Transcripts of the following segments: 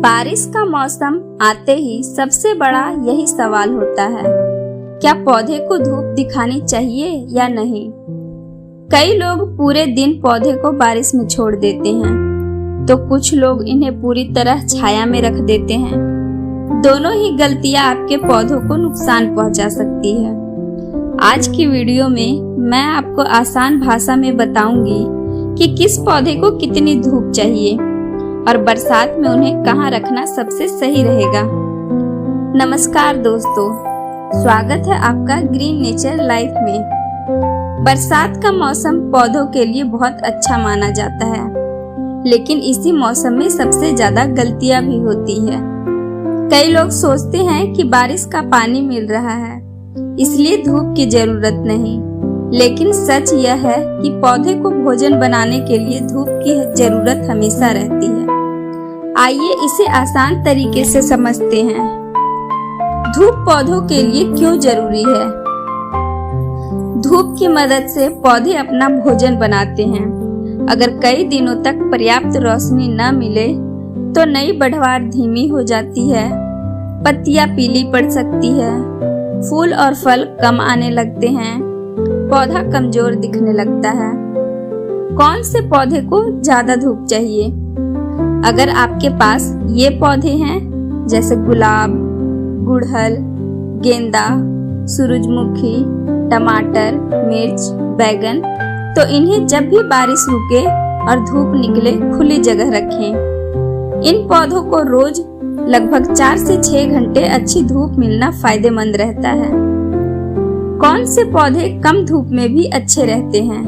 बारिश का मौसम आते ही सबसे बड़ा यही सवाल होता है, क्या पौधे को धूप दिखानी चाहिए या नहीं। कई लोग पूरे दिन पौधे को बारिश में छोड़ देते हैं, तो कुछ लोग इन्हें पूरी तरह छाया में रख देते हैं। दोनों ही गलतियां आपके पौधों को नुकसान पहुंचा सकती है। आज की वीडियो में मैं आपको आसान भाषा में बताऊंगी कि किस पौधे को कितनी धूप चाहिए और बरसात में उन्हें कहाँ रखना सबसे सही रहेगा। नमस्कार दोस्तों, स्वागत है आपका ग्रीन नेचर लाइफ में। बरसात का मौसम पौधों के लिए बहुत अच्छा माना जाता है, लेकिन इसी मौसम में सबसे ज्यादा गलतियां भी होती है। कई लोग सोचते हैं कि बारिश का पानी मिल रहा है, इसलिए धूप की जरूरत नहीं, लेकिन सच यह है कि पौधे को भोजन बनाने के लिए धूप की जरूरत हमेशा रहती है। आइए इसे आसान तरीके से समझते हैं। धूप पौधों के लिए क्यों जरूरी है? धूप की मदद से पौधे अपना भोजन बनाते हैं। अगर कई दिनों तक पर्याप्त रोशनी न मिले तो नई बढ़वार धीमी हो जाती है, पत्तियां पीली पड़ सकती है, फूल और फल कम आने लगते हैं, पौधा कमजोर दिखने लगता है। कौन से पौधे को ज्यादा धूप चाहिए? अगर आपके पास ये पौधे हैं जैसे गुलाब, गुड़हल, गेंदा, सूरजमुखी, टमाटर, मिर्च, बैगन, तो इन्हें जब भी बारिश रुके और धूप निकले खुली जगह रखें। इन पौधों को रोज लगभग 4 से 6 घंटे अच्छी धूप मिलना फायदेमंद रहता है। कौन से पौधे कम धूप में भी अच्छे रहते हैं?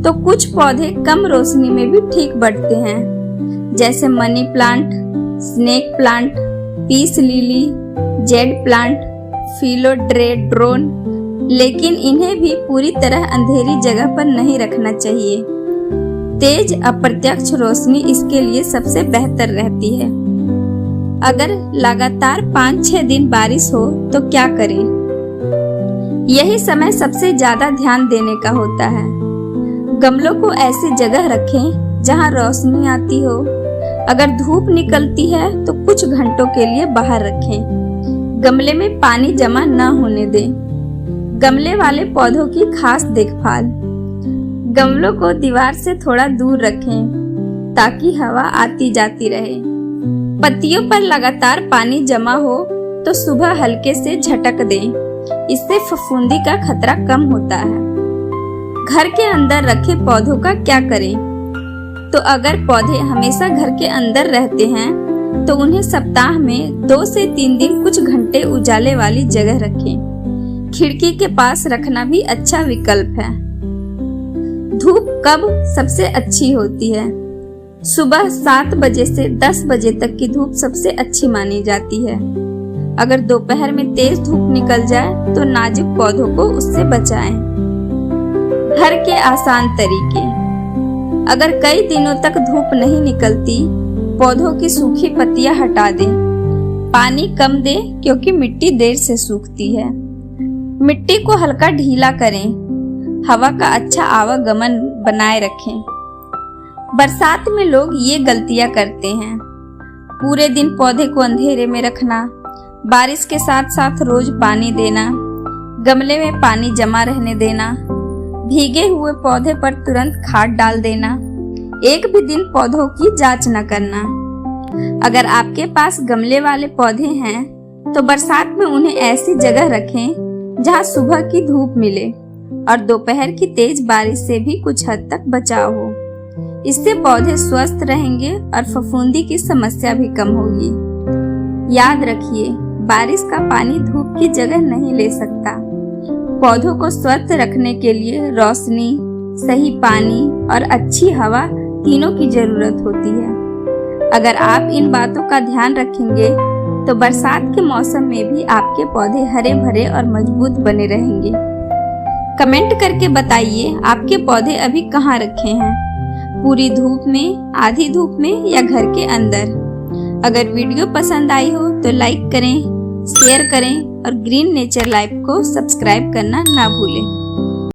तो कुछ पौधे कम रोशनी में भी ठीक बढ़ते हैं, जैसे money plant, snake plant, peace lily, jade plant, philodendron, लेकिन इन्हें भी पूरी तरह अंधेरी जगह पर नहीं रखना चाहिए। तेज अप्रत्यक्ष रोशनी इसके लिए सबसे बेहतर रहती है। अगर लगातार 5-6 दिन बारिश हो तो क्या करें? यही समय सबसे ज्यादा ध्यान देने का होता है। गमलों को ऐसी जगह रखें जहां रोशनी आती हो। अगर धूप निकलती है तो कुछ घंटों के लिए बाहर रखें। गमले में पानी जमा न होने दें। गमले वाले पौधों की खास देखभाल। गमलों को दीवार से थोड़ा दूर रखें ताकि हवा आती जाती रहे। पत्तियों पर लगातार पानी जमा हो तो सुबह हल्के से झटक दें, इससे फफूंदी का खतरा कम होता है। घर के अंदर रखे पौधों का क्या करें? तो अगर पौधे हमेशा घर के अंदर रहते हैं तो उन्हें सप्ताह में 2 से 3 दिन कुछ घंटे उजाले वाली जगह रखें। खिड़की के पास रखना भी अच्छा विकल्प है। धूप कब सबसे अच्छी होती है? सुबह 7 बजे से 10 बजे तक की धूप सबसे अच्छी मानी जाती है। अगर दोपहर में तेज धूप निकल जाए तो नाजुक पौधों को उससे बचाएं। घर के आसान तरीके। अगर कई दिनों तक धूप नहीं निकलती, पौधों की सूखी पत्तियां हटा दें। पानी कम दें क्योंकि मिट्टी देर से सूखती है। मिट्टी को हल्का ढीला करें। हवा का अच्छा आवागमन बनाए रखें। बरसात में लोग ये गलतियां करते हैं। पूरे दिन पौधे को अंधेरे में रखना, बारिश के साथ साथ रोज पानी देना, गमले में पानी जमा रहने देना, भीगे हुए पौधे पर तुरंत खाद डाल देना, एक भी दिन पौधों की जांच न करना। अगर आपके पास गमले वाले पौधे हैं तो बरसात में उन्हें ऐसी जगह रखें जहां सुबह की धूप मिले और दोपहर की तेज बारिश से भी कुछ हद तक बचाव हो। इससे पौधे स्वस्थ रहेंगे और फफूंदी की समस्या भी कम होगी। याद रखिए, बारिश का पानी धूप की जगह नहीं ले सकता। पौधों को स्वस्थ रखने के लिए रोशनी, सही पानी और अच्छी हवा तीनों की जरूरत होती है। अगर आप इन बातों का ध्यान रखेंगे तो बरसात के मौसम में भी आपके पौधे हरे भरे और मजबूत बने रहेंगे। कमेंट करके बताइए आपके पौधे अभी कहाँ रखे हैं, पूरी धूप में, आधी धूप में या घर के अंदर। अगर वीडियो पसंद आई हो तो लाइक करें, शेयर करें और ग्रीन नेचर लाइफ को सब्सक्राइब करना ना भूलें।